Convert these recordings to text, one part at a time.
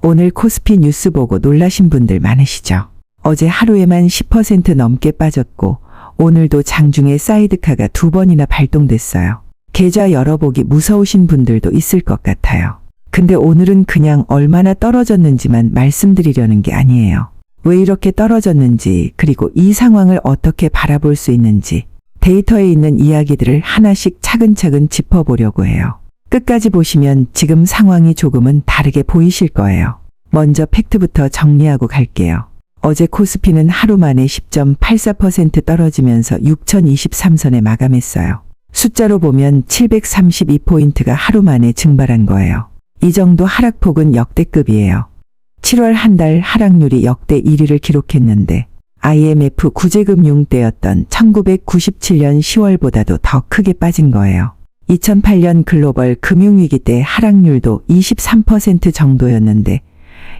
오늘 코스피 뉴스 보고 놀라신 분들 많으시죠? 어제 하루에만 10% 넘게 빠졌고 오늘도 장중에 사이드카가 2번이나 발동됐어요. 계좌 열어보기 무서우신 분들도 있을 것 같아요. 근데 오늘은 그냥 얼마나 떨어졌는지만 말씀드리려는 게 아니에요. 왜 이렇게 떨어졌는지, 그리고 이 상황을 어떻게 바라볼 수 있는지 데이터에 있는 이야기들을 하나씩 차근차근 짚어보려고 해요. 끝까지 보시면 지금 상황이 조금은 다르게 보이실 거예요. 먼저 팩트부터 정리하고 갈게요. 어제 코스피는 하루 만에 10.84% 떨어지면서 6023선에 마감했어요. 숫자로 보면 732포인트가 하루 만에 증발한 거예요. 이 정도 하락폭은 역대급이에요. 7월 한 달 하락률이 역대 1위를 기록했는데 IMF 구제금융 때였던 1997년 10월보다도 더 크게 빠진 거예요. 2008년 글로벌 금융위기 때 하락률도 23% 정도였는데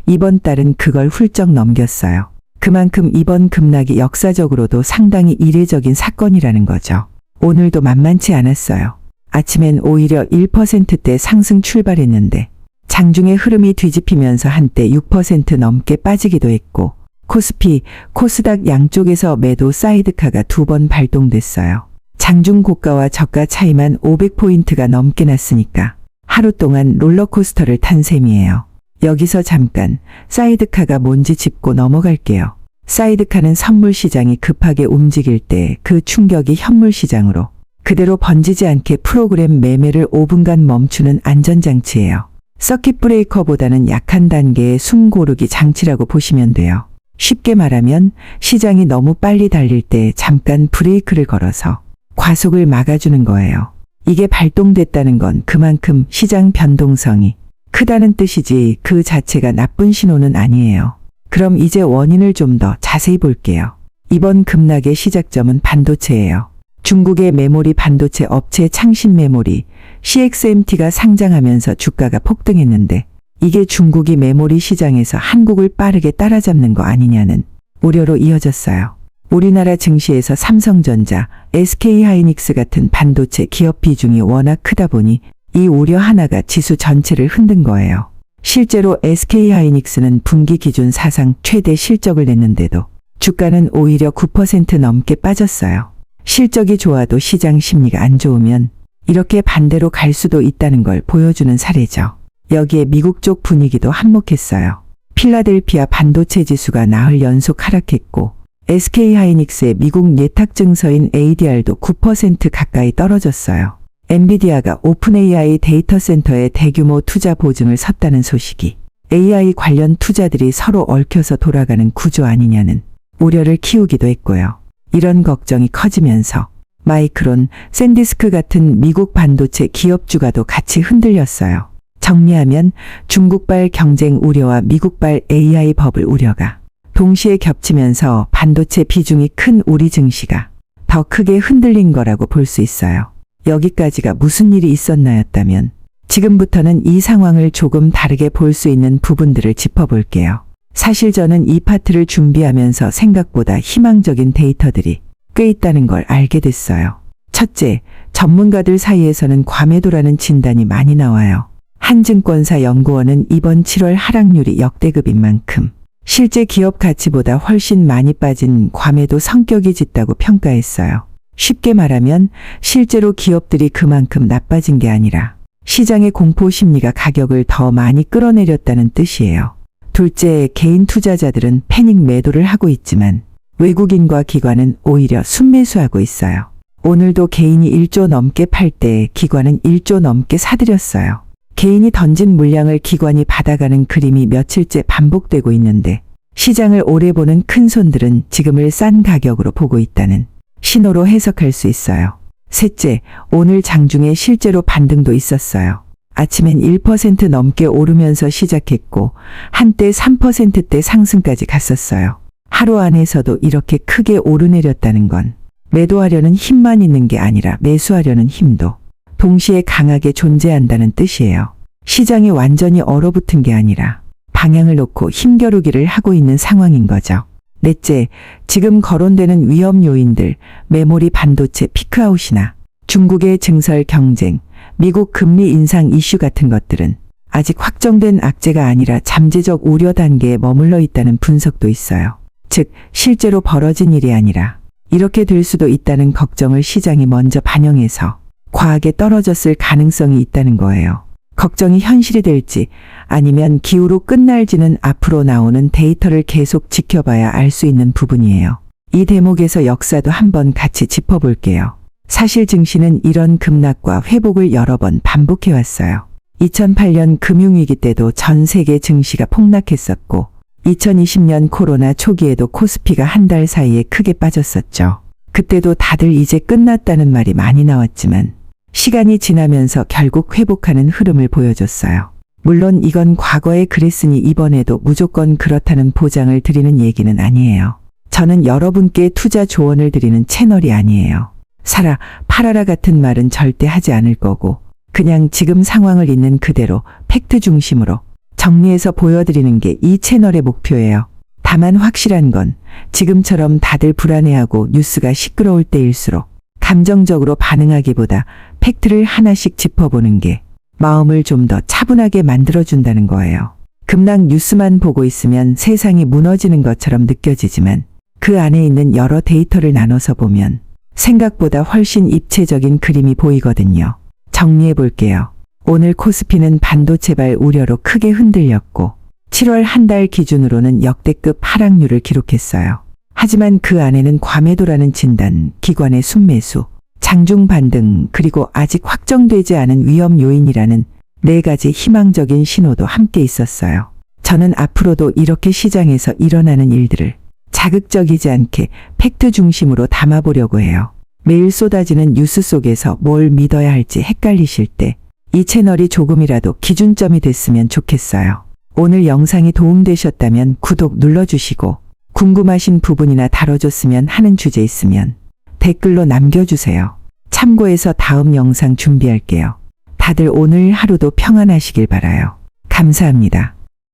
이번 달은 그걸 훌쩍 넘겼어요. 그만큼 이번 급락이 역사적으로도 상당히 이례적인 사건이라는 거죠. 오늘도 만만치 않았어요. 아침엔 오히려 1%대 상승 출발했는데 장중에 흐름이 뒤집히면서 한때 6% 넘게 빠지기도 했고 코스피, 코스닥 양쪽에서 매도 사이드카가 2번 발동됐어요. 장중 고가와 저가 차이만 500포인트가 넘게 났으니까 하루 동안 롤러코스터를 탄 셈이에요. 여기서 잠깐 사이드카가 뭔지 짚고 넘어갈게요. 사이드카는 선물 시장이 급하게 움직일 때 그 충격이 현물 시장으로 그대로 번지지 않게 프로그램 매매를 5분간 멈추는 안전장치예요. 서킷 브레이커보다는 약한 단계의 숨 고르기 장치라고 보시면 돼요. 쉽게 말하면 시장이 너무 빨리 달릴 때 잠깐 브레이크를 걸어서 과속을 막아주는 거예요. 이게 발동됐다는 건 그만큼 시장 변동성이 크다는 뜻이지 그 자체가 나쁜 신호는 아니에요. 그럼 이제 원인을 좀 더 자세히 볼게요. 이번 급락의 시작점은 반도체예요. 중국의 메모리 반도체 업체 창신메모리 CXMT가 상장하면서 주가가 폭등했는데 이게 중국이 메모리 시장에서 한국을 빠르게 따라잡는 거 아니냐는 우려로 이어졌어요. 우리나라 증시에서 삼성전자, SK하이닉스 같은 반도체 기업 비중이 워낙 크다 보니 이 우려 하나가 지수 전체를 흔든 거예요. 실제로 SK하이닉스는 분기 기준 사상 최대 실적을 냈는데도 주가는 오히려 9% 넘게 빠졌어요. 실적이 좋아도 시장 심리가 안 좋으면 이렇게 반대로 갈 수도 있다는 걸 보여주는 사례죠. 여기에 미국 쪽 분위기도 한몫했어요. 필라델피아 반도체 지수가 나흘 연속 하락했고 SK하이닉스의 미국 예탁 증서인 ADR도 9% 가까이 떨어졌어요. 엔비디아가 오픈 AI 데이터 센터에 대규모 투자 보증을 섰다는 소식이 AI 관련 투자들이 서로 얽혀서 돌아가는 구조 아니냐는 우려를 키우기도 했고요. 이런 걱정이 커지면서 마이크론, 샌디스크 같은 미국 반도체 기업 주가도 같이 흔들렸어요. 정리하면 중국발 경쟁 우려와 미국발 AI 버블 우려가 동시에 겹치면서 반도체 비중이 큰 우리 증시가 더 크게 흔들린 거라고 볼 수 있어요. 여기까지가 무슨 일이 있었나였다면 지금부터는 이 상황을 조금 다르게 볼 수 있는 부분들을 짚어볼게요. 사실 저는 이 파트를 준비하면서 생각보다 희망적인 데이터들이 꽤 있다는 걸 알게 됐어요. 첫째, 전문가들 사이에서는 과매도라는 진단이 많이 나와요. 한 증권사 연구원은 이번 7월 하락률이 역대급인 만큼 실제 기업 가치보다 훨씬 많이 빠진 과매도 성격이 짙다고 평가했어요. 쉽게 말하면 실제로 기업들이 그만큼 나빠진 게 아니라 시장의 공포 심리가 가격을 더 많이 끌어내렸다는 뜻이에요. 둘째, 개인 투자자들은 패닉 매도를 하고 있지만 외국인과 기관은 오히려 순매수하고 있어요. 오늘도 개인이 1조 넘게 팔 때 기관은 1조 넘게 사들였어요. 개인이 던진 물량을 기관이 받아가는 그림이 며칠째 반복되고 있는데 시장을 오래 보는 큰 손들은 지금을 싼 가격으로 보고 있다는 신호로 해석할 수 있어요. 셋째, 오늘 장중에 실제로 반등도 있었어요. 아침엔 1% 넘게 오르면서 시작했고 한때 3%대 상승까지 갔었어요. 하루 안에서도 이렇게 크게 오르내렸다는 건 매도하려는 힘만 있는 게 아니라 매수하려는 힘도 동시에 강하게 존재한다는 뜻이에요. 시장이 완전히 얼어붙은 게 아니라 방향을 놓고 힘겨루기를 하고 있는 상황인 거죠. 넷째, 지금 거론되는 위험 요인들, 메모리 반도체 피크아웃이나 중국의 증설 경쟁, 미국 금리 인상 이슈 같은 것들은 아직 확정된 악재가 아니라 잠재적 우려 단계에 머물러 있다는 분석도 있어요. 즉, 실제로 벌어진 일이 아니라 이렇게 될 수도 있다는 걱정을 시장이 먼저 반영해서 과하게 떨어졌을 가능성이 있다는 거예요. 걱정이 현실이 될지 아니면 기후로 끝날지는 앞으로 나오는 데이터를 계속 지켜봐야 알 수 있는 부분이에요. 이 대목에서 역사도 한번 같이 짚어볼게요. 사실 증시는 이런 급락과 회복을 여러 번 반복해왔어요. 2008년 금융위기 때도 전 세계 증시가 폭락했었고 2020년 코로나 초기에도 코스피가 한 달 사이에 크게 빠졌었죠. 그때도 다들 이제 끝났다는 말이 많이 나왔지만 시간이 지나면서 결국 회복하는 흐름을 보여줬어요. 물론 이건 과거에 그랬으니 이번에도 무조건 그렇다는 보장을 드리는 얘기는 아니에요. 저는 여러분께 투자 조언을 드리는 채널이 아니에요. 사라, 팔아라 같은 말은 절대 하지 않을 거고 그냥 지금 상황을 있는 그대로 팩트 중심으로 정리해서 보여드리는 게 이 채널의 목표예요. 다만 확실한 건 지금처럼 다들 불안해하고 뉴스가 시끄러울 때일수록 감정적으로 반응하기보다 팩트를 하나씩 짚어보는 게 마음을 좀 더 차분하게 만들어준다는 거예요. 급락 뉴스만 보고 있으면 세상이 무너지는 것처럼 느껴지지만 그 안에 있는 여러 데이터를 나눠서 보면 생각보다 훨씬 입체적인 그림이 보이거든요. 정리해 볼게요. 오늘 코스피는 반도체발 우려로 크게 흔들렸고 7월 한 달 기준으로는 역대급 하락률을 기록했어요. 하지만 그 안에는 과매도라는 진단, 기관의 순매수, 장중 반등, 그리고 아직 확정되지 않은 위험 요인이라는 4가지 희망적인 신호도 함께 있었어요. 저는 앞으로도 이렇게 시장에서 일어나는 일들을 자극적이지 않게 팩트 중심으로 담아보려고 해요. 매일 쏟아지는 뉴스 속에서 뭘 믿어야 할지 헷갈리실 때 이 채널이 조금이라도 기준점이 됐으면 좋겠어요. 오늘 영상이 도움되셨다면 구독 눌러주시고 궁금하신 부분이나 다뤄줬으면 하는 주제 있으면 댓글로 남겨주세요. 참고해서 다음 영상 준비할게요. 다들 오늘 하루도 평안하시길 바라요. 감사합니다.